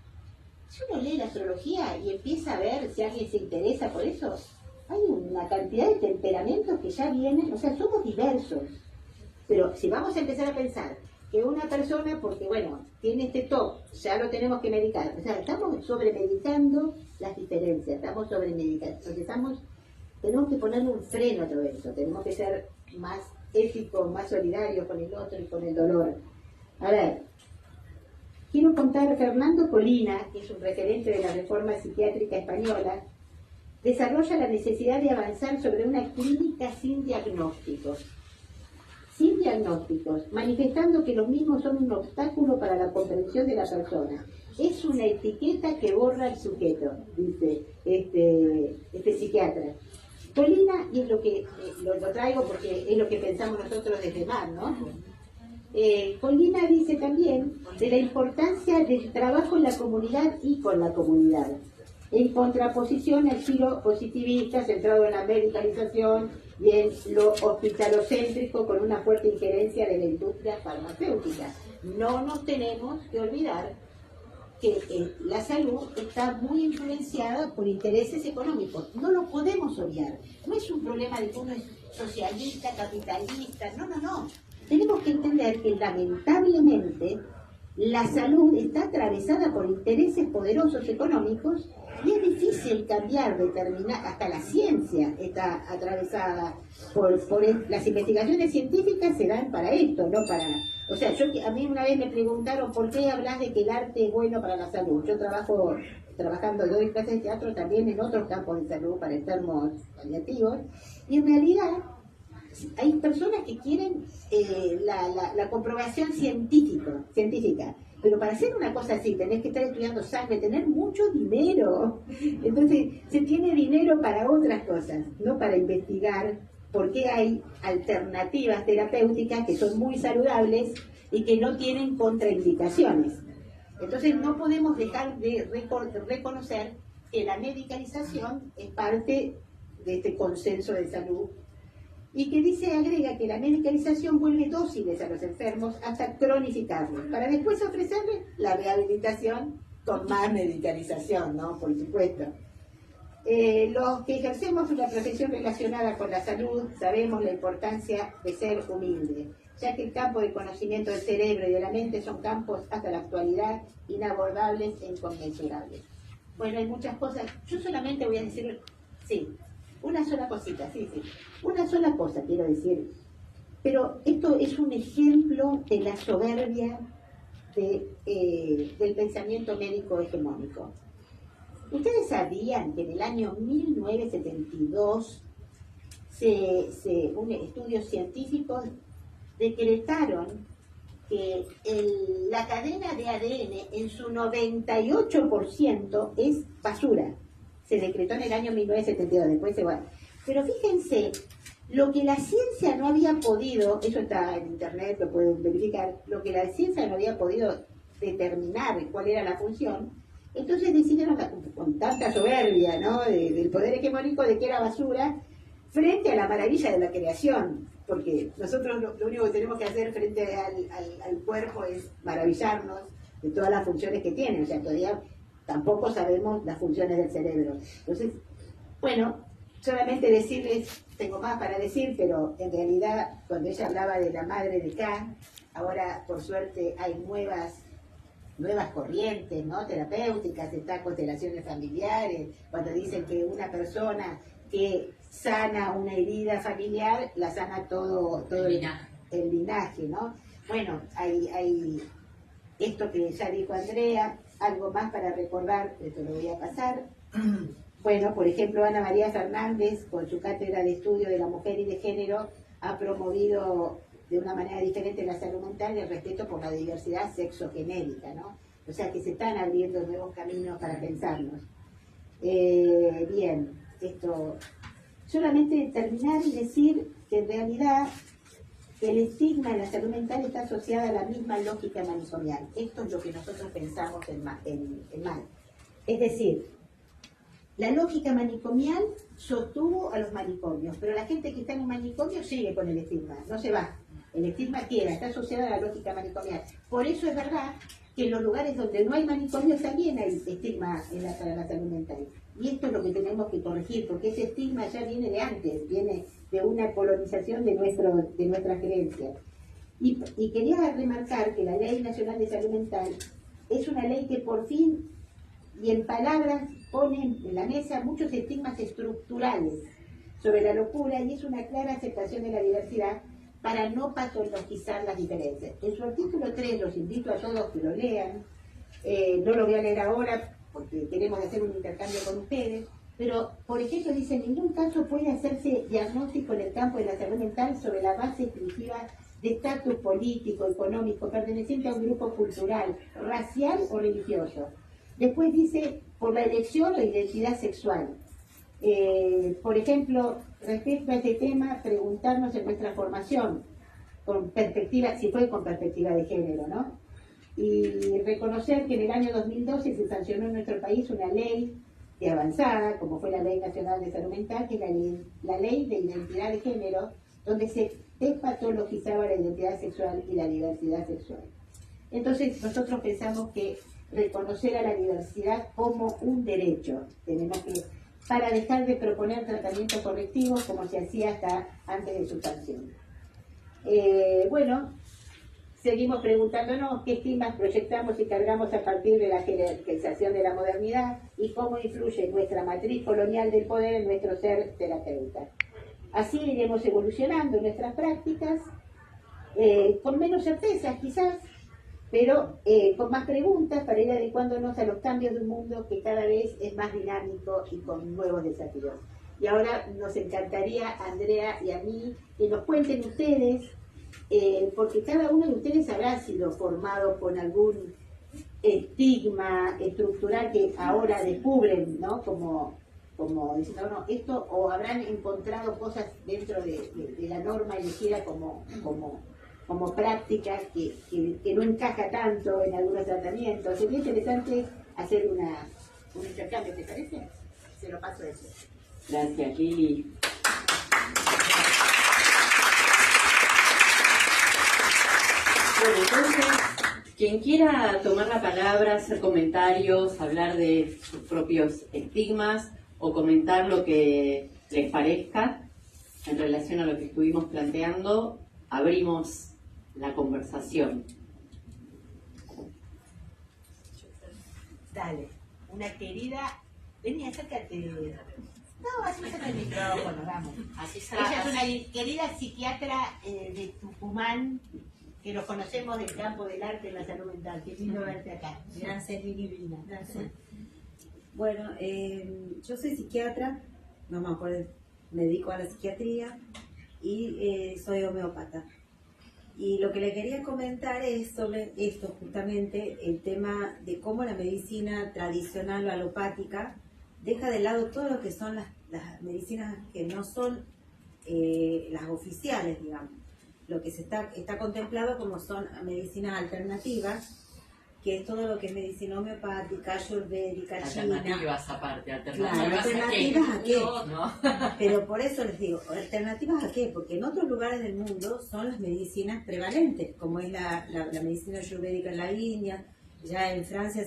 Si uno lee la astrología y empieza a ver si alguien se interesa por eso, hay una cantidad de temperamentos que ya vienen, o sea, somos diversos. Pero si vamos a empezar a pensar que una persona, porque bueno, tiene este TOC, ya lo tenemos que medicar, o sea, estamos sobremedicando las diferencias, estamos sobremedicando, porque tenemos que ponerle un freno a todo eso, tenemos que ser más éticos, más solidarios con el otro y con el dolor. A ver, quiero contar, Fernando Colina, que es un referente de la reforma psiquiátrica española, desarrolla la necesidad de avanzar sobre una clínica sin diagnósticos, manifestando que los mismos son un obstáculo para la comprensión de la persona. Es una etiqueta que borra el sujeto, dice este psiquiatra. Colina, y es lo que lo traigo porque es lo que pensamos nosotros desde MAD, ¿no? Colina dice también de la importancia del trabajo en la comunidad y con la comunidad, en contraposición al giro positivista centrado en la medicalización y en lo hospitalocéntrico con una fuerte injerencia de la industria farmacéutica. No nos tenemos que olvidar que la salud está muy influenciada por intereses económicos. No lo podemos obviar. No es un problema de que uno es socialista, capitalista. No. Tenemos que entender que lamentablemente la salud está atravesada por intereses poderosos económicos y es difícil cambiar, determinar, hasta la ciencia está atravesada por las investigaciones científicas se dan para esto, no para... O sea, a mí una vez me preguntaron por qué hablas de que el arte es bueno para la salud. Yo doy clases de teatro también en otros campos de salud para enfermos paliativos, y en realidad hay personas que quieren la comprobación científica. Pero para hacer una cosa así, tenés que estar estudiando sangre, tener mucho dinero. Entonces, se tiene dinero para otras cosas, no para investigar por qué hay alternativas terapéuticas que son muy saludables y que no tienen contraindicaciones. Entonces, no podemos dejar de reconocer que la medicalización es parte de este consenso de salud y que agrega que la medicalización vuelve dóciles a los enfermos hasta cronificarlos, para después ofrecerles la rehabilitación con más medicalización, ¿no? Por supuesto. Los que ejercemos una profesión relacionada con la salud sabemos la importancia de ser humilde, ya que el campo de conocimiento del cerebro y de la mente son campos hasta la actualidad inabordables e inconmensurables. Bueno, hay muchas cosas. Yo solamente voy a decir, sí, una sola cosita, una sola cosa quiero decir, pero esto es un ejemplo de la soberbia del pensamiento médico hegemónico. ¿Ustedes sabían que en el año 1972 estudios científicos decretaron que la cadena de ADN en su 98% es basura? Se decretó en el año 1972, después se va. Pero fíjense, lo que la ciencia no había podido, eso está en internet, lo pueden verificar, lo que la ciencia no había podido determinar cuál era la función, entonces decidieron, con tanta soberbia, ¿no?, del poder hegemónico, de que era basura, frente a la maravilla de la creación, porque nosotros lo único que tenemos que hacer frente al cuerpo es maravillarnos de todas las funciones que tiene, o sea, todavía tampoco sabemos las funciones del cerebro. Entonces, bueno, solamente decirles, tengo más para decir, pero en realidad cuando ella hablaba de la madre de K, ahora por suerte hay nuevas corrientes, ¿no?, terapéuticas, están constelaciones familiares, cuando dicen que una persona que sana una herida familiar, la sana todo el linaje, ¿no? Bueno, hay esto que ya dijo Andrea, algo más para recordar, esto lo voy a pasar. Bueno, por ejemplo, Ana María Fernández, con su cátedra de estudio de la mujer y de género, ha promovido de una manera diferente la salud mental y el respeto por la diversidad sexogenérica, ¿no? O sea que se están abriendo nuevos caminos para pensarnos. Bien, esto, solamente terminar y decir que en realidad el estigma en la salud mental está asociada a la misma lógica manicomial. Esto es lo que nosotros pensamos en MAD. Es decir, la lógica manicomial sostuvo a los manicomios, pero la gente que está en un manicomio sigue con el estigma, no se va. El estigma queda, está asociado a la lógica manicomial. Por eso es verdad que en los lugares donde no hay manicomios también hay estigma para la salud mental. Y esto es lo que tenemos que corregir, porque ese estigma ya viene de antes, viene de una colonización de nuestras creencias. Y quería remarcar que la Ley Nacional de Salud Mental es una ley que por fin, y en palabras, pone en la mesa muchos estigmas estructurales sobre la locura, y es una clara aceptación de la diversidad para no patologizar las diferencias. En su artículo 3, los invito a todos que lo lean, no lo voy a leer ahora porque queremos hacer un intercambio con ustedes, pero por ejemplo dice: en ningún caso puede hacerse diagnóstico en el campo de la salud mental sobre la base exclusiva de estatus político, económico, perteneciente a un grupo cultural, racial o religioso. Después dice: por la elección o identidad sexual. Por ejemplo, respecto a este tema, preguntarnos en nuestra formación, con perspectiva, si fue con perspectiva de género, ¿no? Y reconocer que en el año 2012 se sancionó en nuestro país una ley de avanzada, como fue la Ley Nacional de Salud Mental, que es la ley de identidad de género, donde se despatologizaba la identidad sexual y la diversidad sexual. Entonces, nosotros pensamos que reconocer a la diversidad como un derecho, tenemos que, para dejar de proponer tratamientos correctivos como se hacía hasta antes de su sanción. Bueno, seguimos preguntándonos qué estigmas proyectamos y cargamos a partir de la jerarquización de la modernidad y cómo influye nuestra matriz colonial del poder en nuestro ser terapeuta. Así iremos evolucionando nuestras prácticas, con menos certezas quizás, pero con más preguntas para ir adecuándonos a los cambios de un mundo que cada vez es más dinámico y con nuevos desafíos. Y ahora nos encantaría, a Andrea y a mí, que nos cuenten ustedes, porque cada uno de ustedes habrá sido formado con algún estigma estructural que ahora descubren, ¿no? Como diciendo, no, esto, o habrán encontrado cosas dentro de la norma elegida como práctica que no encaja tanto en algunos tratamientos. Sería interesante hacer un intercambio, ¿te parece? Se lo paso a eso. Gracias, Lili. Bueno, entonces, quien quiera tomar la palabra, hacer comentarios, hablar de sus propios estigmas o comentar lo que les parezca en relación a lo que estuvimos planteando, abrimos la conversación. Dale, una querida, vení, acércate. No, así saca el micrófono, vamos. Ella es una querida psiquiatra de Tucumán, que nos conocemos del campo del arte y la salud mental. Qué lindo verte acá. Gracias, Lili. Gracias. Bueno, yo soy psiquiatra, me dedico a la psiquiatría y soy homeópata. Y lo que le quería comentar es sobre esto, justamente, el tema de cómo la medicina tradicional o alopática deja de lado todo lo que son las medicinas que no son las oficiales, digamos. Lo que está contemplado como son medicinas alternativas, que es todo lo que es medicina homeopática, ayurvédica, alternativas aparte, ¿alternativas a qué? No. Pero por eso les digo, ¿alternativas a qué? Porque en otros lugares del mundo son las medicinas prevalentes, como es la medicina ayurvédica en la India, ya en Francia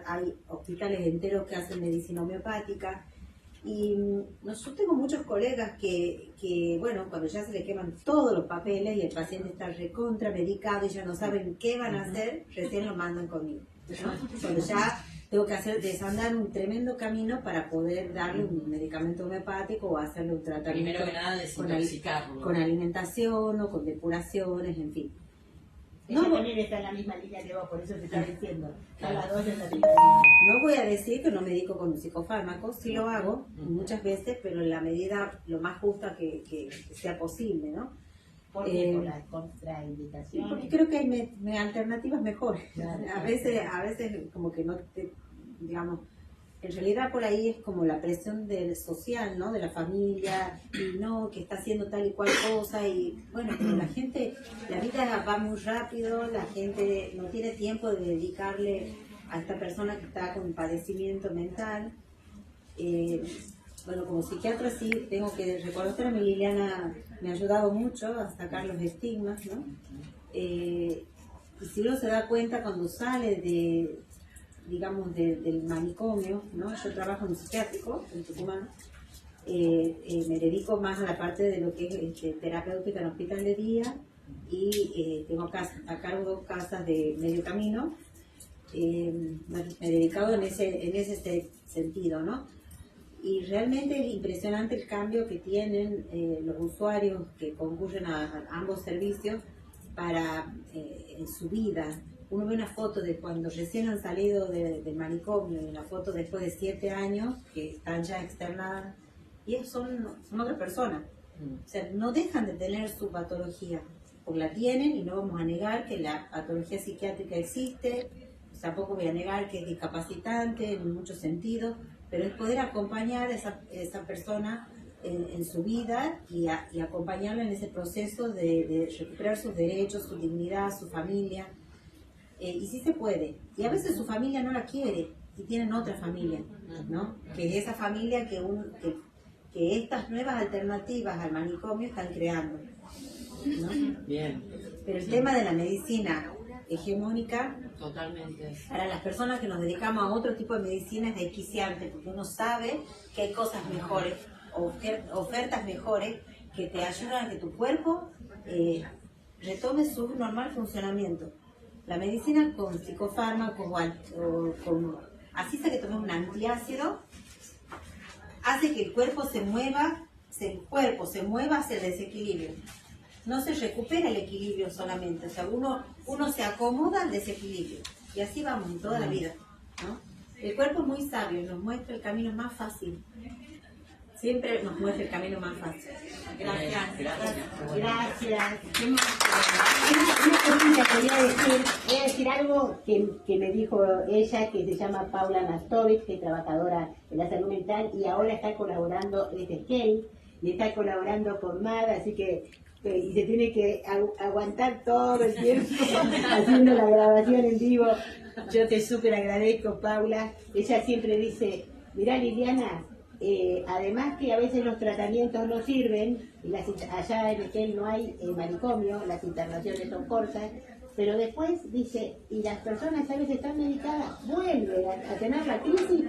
hay hospitales enteros que hacen medicina homeopática. Y yo tengo muchos colegas que, bueno, cuando ya se le queman todos los papeles y el paciente está recontra medicado y ya no saben qué van a hacer, recién lo mandan conmigo, ¿no? Cuando ya tengo que desandar un tremendo camino para poder darle un medicamento homeopático o hacerle un tratamiento. Primero que nada, desintoxicarlo. Con alimentación o con depuraciones, en fin. Ella también está en la misma línea que vos, por eso te está diciendo. Están las dos en la misma línea. No voy a decir que no medico con psicofármacos, sí lo hago muchas veces, pero en la medida lo más justa que sea posible, ¿no? ¿Por qué? Por las contraindicaciones. Porque creo que hay alternativas mejores. Claro. A veces como que no te, digamos, en realidad por ahí es como la presión del social, ¿no? De la familia, y no, que está haciendo tal y cual cosa, y bueno, pero la gente, la vida va muy rápido, la gente no tiene tiempo de dedicarle a esta persona que está con padecimiento mental. Bueno, como psiquiatra sí tengo que reconocer a mi Liliana, me ha ayudado mucho a sacar los estigmas, ¿no? Y si uno se da cuenta cuando sale digamos, del manicomio, ¿no? Yo trabajo en un psiquiátrico, en Tucumán, me dedico más a la parte de lo que es terapéutica en hospital de día, y tengo a cargo casas de medio camino. Me he dedicado en ese sentido, ¿no? Y realmente es impresionante el cambio que tienen los usuarios que concurren a ambos servicios en su vida. Uno ve una foto de cuando recién han salido del manicomio y una foto después de 7 años que están ya externadas, y son otra persona. O sea, no dejan de tener su patología, porque la tienen, y no vamos a negar que la patología psiquiátrica existe. Tampoco voy a negar que es discapacitante en muchos sentidos, pero es poder acompañar a esa persona en su vida y acompañarla en ese proceso de recuperar sus derechos, su dignidad, su familia. Y sí se puede. Y a veces su familia no la quiere y tienen otra familia, ¿no? Que es esa familia que estas nuevas alternativas al manicomio están creando, ¿no? Bien. Pero el tema de la medicina hegemónica, Totalmente. para las personas que nos dedicamos a otro tipo de medicina es desquiciante, porque uno sabe que hay cosas mejores, ofertas mejores que te ayudan a que tu cuerpo retome su normal funcionamiento. La medicina con psicofármacos así sea que tomes un antiácido, hace que el cuerpo se mueva hacia el desequilibrio. No se recupera el equilibrio solamente, o sea, uno se acomoda al desequilibrio, y así vamos en toda la vida, ¿no? El cuerpo es muy sabio, nos muestra el camino más fácil. Siempre nos muestra el camino más fácil. Gracias. Gracias. Una cosita voy a decir algo que me dijo ella, que se llama Paula Nastovich, que es trabajadora en la salud mental y ahora está colaborando desde Skate y está colaborando con MAD, así que y se tiene que aguantar todo el tiempo haciendo la grabación en vivo. Yo te súper agradezco, Paula. Ella siempre dice, mirá, Liliana, además que a veces los tratamientos no sirven, y allá en Esquel no hay manicomio, las internaciones son cortas, pero después dice, y las personas a veces están medicadas, vuelven a tener la crisis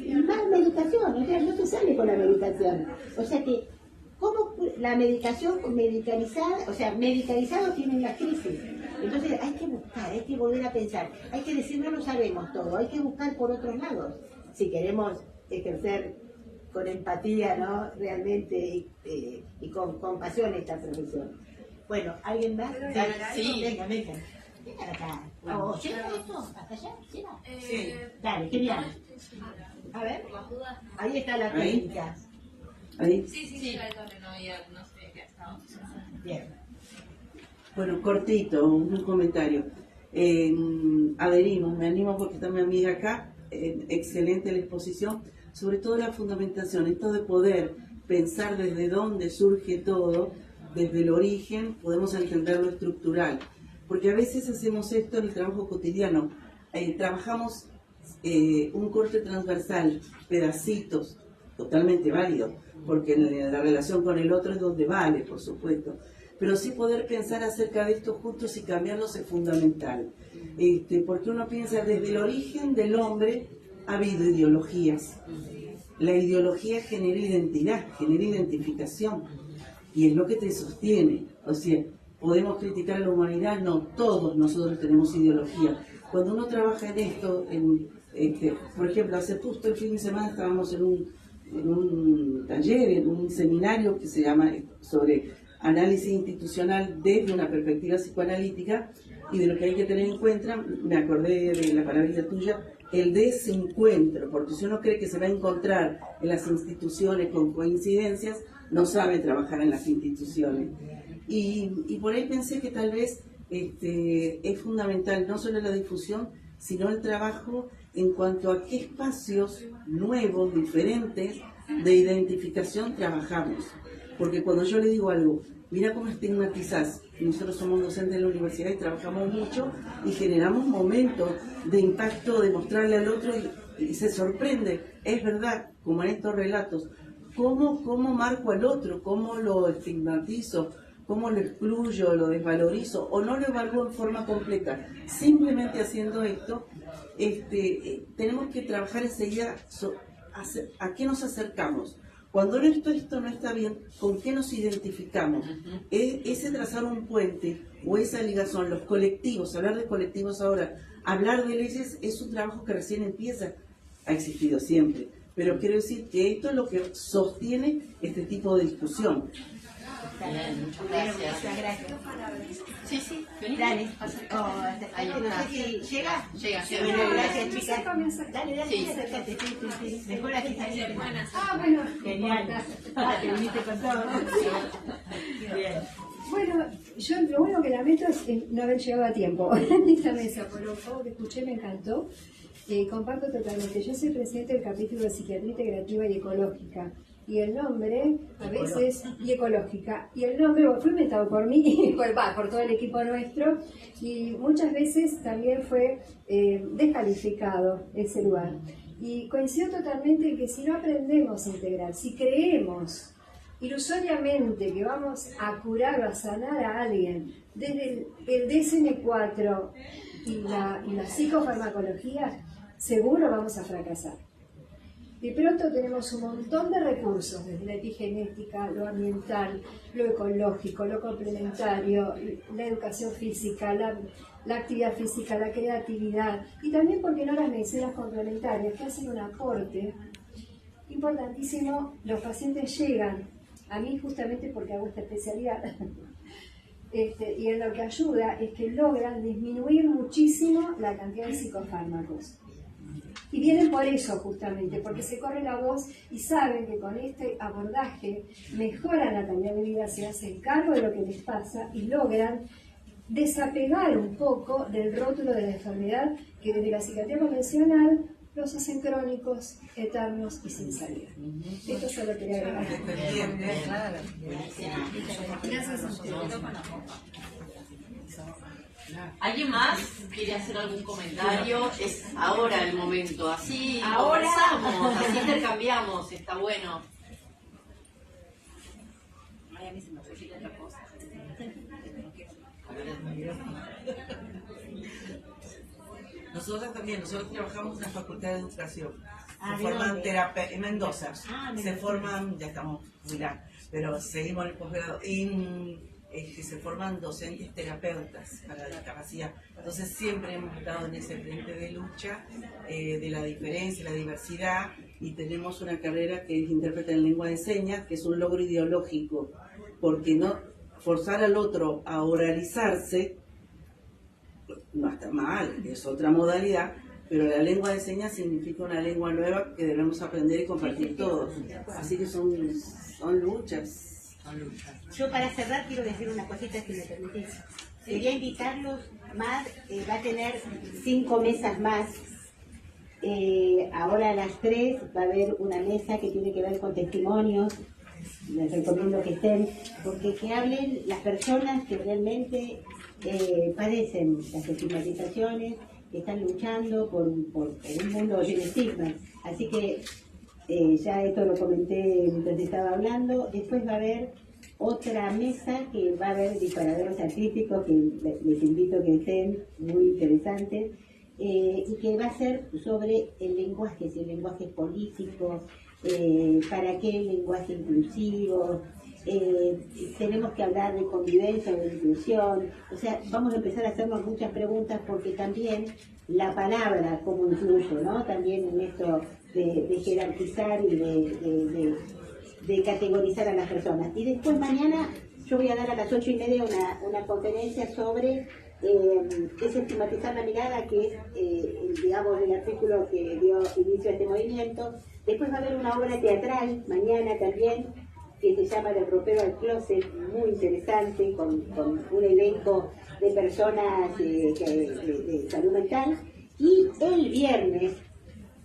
y más medicación, o sea, no te sale con la medicación. O sea que, ¿cómo la medicación medicalizada, o sea, medicalizados tienen la crisis? Entonces hay que buscar, hay que volver a pensar, hay que decir no lo sabemos todo, hay que buscar por otros lados, si queremos ejercer con empatía, ¿no? Realmente y con compasión esta profesión. Bueno, ¿alguien más? Sí. Venga. Venga acá. ¿Llega esto? ¿Hasta allá? ¿Llega? Sí. Dale, genial. A ver. Ahí está la técnica. ¿Ahí? Sí, no sé qué estaba. Bien. Bueno, cortito, un comentario. Adherimos, me animo porque está mi amiga acá, excelente la exposición, sobre todo la fundamentación, esto de poder pensar desde dónde surge todo, desde el origen, podemos entender lo estructural, porque a veces hacemos esto en el trabajo cotidiano, trabajamos un corte transversal, pedacitos, totalmente válido, porque en la relación con el otro es donde vale, por supuesto, pero sí poder pensar acerca de estos juntos y cambiarlos es fundamental, porque uno piensa desde el origen del hombre ha habido ideologías, la ideología genera identidad, genera identificación, y es lo que te sostiene. O sea, podemos criticar a la humanidad, no, todos nosotros tenemos ideología. Cuando uno trabaja en esto, por ejemplo, hace justo el fin de semana estábamos en un taller, en un seminario que se llama sobre análisis institucional desde una perspectiva psicoanalítica, y de lo que hay que tener en cuenta, me acordé de la palabrita tuya, el desencuentro, porque si uno cree que se va a encontrar en las instituciones con coincidencias, no sabe trabajar en las instituciones. Y por ahí pensé que tal vez es fundamental no solo la difusión, sino el trabajo en cuanto a qué espacios nuevos, diferentes, de identificación trabajamos. Porque cuando yo le digo algo, mira cómo estigmatizás, nosotros somos docentes de la universidad y trabajamos mucho y generamos momentos de impacto, de mostrarle al otro y se sorprende, es verdad, como en estos relatos, cómo marco al otro, cómo lo estigmatizo, cómo lo excluyo, lo desvalorizo o no lo evalúo en forma completa. Simplemente haciendo esto, tenemos que trabajar enseguida a qué nos acercamos. Cuando esto no está bien, ¿con qué nos identificamos? Ese trazar un puente o esa ligación, los colectivos, hablar de colectivos ahora, hablar de leyes es un trabajo que recién empieza, ha existido siempre, pero quiero decir que esto es lo que sostiene este tipo de discusión. Bien, muchas gracias. Muchas gracias. Sí, sí, vení. Dale. Ahí No está. sé si llega. Llega. Bueno, gracias, chicas. Dale, Sí. acércate. Sí. Mejor aquí salir. Ah, bueno. Genial. Te viniste con todo. Bien. Bueno, yo lo único que lamento es no haber llegado a tiempo en esta mesa, pero todo lo que escuché me encantó. Comparto totalmente. Yo soy presidente del capítulo de Psiquiatría Integrativa y Ecológica. Y el nombre, a veces, y ecológica. Y el nombre fue inventado por mí y por todo el equipo nuestro. Y muchas veces también fue descalificado ese lugar. Y coincido totalmente en que si no aprendemos a integrar, si creemos ilusoriamente que vamos a curar o a sanar a alguien desde el DSM-4 y la psicofarmacología, seguro vamos a fracasar. De pronto tenemos un montón de recursos, desde la epigenética, lo ambiental, lo ecológico, lo complementario, la educación física, la actividad física, la creatividad y también, ¿por qué no?, las medicinas complementarias que hacen un aporte importantísimo. Los pacientes llegan a mí justamente porque hago esta especialidad y en lo que ayuda es que logran disminuir muchísimo la cantidad de psicofármacos. Y vienen por eso justamente, porque se corre la voz y saben que con este abordaje mejoran la calidad de vida, se hacen cargo de lo que les pasa y logran desapegar un poco del rótulo de la enfermedad que desde la psiquiatría convencional los hacen crónicos, eternos y sin salida. Esto solo quería agregar. Gracias a ustedes. ¿Alguien más quiere hacer algún comentario? Es ahora el momento, así Ahora. conversamos, así intercambiamos, está bueno. Ay, a mí se me ocurrió otra cosa. Nosotros trabajamos en la Facultad de Educación. Ah, Se ¿de forman dónde? en Mendoza. Se forman, ya estamos mirá, pero seguimos en el posgrado. Se forman docentes terapeutas para la discapacidad. Entonces siempre hemos estado en ese frente de lucha de la diferencia, la diversidad, y tenemos una carrera que es intérprete en lengua de señas, que es un logro ideológico, porque no forzar al otro a oralizarse no está mal, es otra modalidad, pero la lengua de señas significa una lengua nueva que debemos aprender y compartir todos. Así que son luchas. Yo para cerrar quiero decir una cosita, si me permitís. Quería invitarlos, MAD va a tener 5 mesas más. Ahora a las 3 va a haber una mesa que tiene que ver con testimonios. Les recomiendo que estén, porque que hablen las personas que realmente padecen las estigmatizaciones, que están luchando por un mundo sin estigmas. Así que ya esto lo comenté mientras estaba hablando. Después va a haber otra mesa que va a haber disparaderos artísticos que les invito a que estén, muy interesantes, y que va a ser sobre el lenguaje, si el lenguaje es político, para qué el lenguaje inclusivo. Tenemos que hablar de convivencia, de inclusión, o sea, vamos a empezar a hacernos muchas preguntas, porque también la palabra como influye, ¿no? También en esto de jerarquizar y de categorizar a las personas. Y después mañana yo voy a dar a las 8:30 una conferencia sobre desestigmatizar la mirada, que es digamos el artículo que dio inicio a este movimiento. Después va a haber una obra teatral mañana también, que se llama Del ropero al closet, muy interesante, con un elenco de personas de salud mental. Y el viernes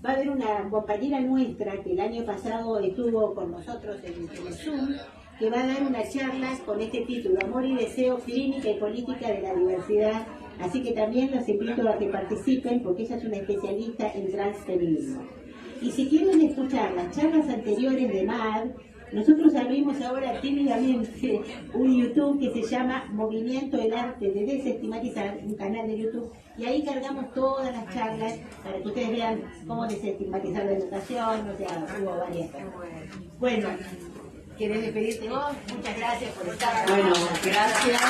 va a haber una compañera nuestra que el año pasado estuvo con nosotros en el Zoom, que va a dar una charla con este título, Amor y Deseo, Clínica y Política de la Diversidad. Así que también los invito a que participen, porque ella es una especialista en transfeminismo. Y si quieren escuchar las charlas anteriores de MAD, nosotros abrimos ahora tímidamente un YouTube que se llama Movimiento el Arte de Desestigmatizar, un canal de YouTube, y ahí cargamos todas las charlas para que ustedes vean cómo desestigmatizar la educación, o sea, hubo varias cosas. Bueno, ¿querés despedirte vos? Muchas gracias por estar acá. Bueno, gracias.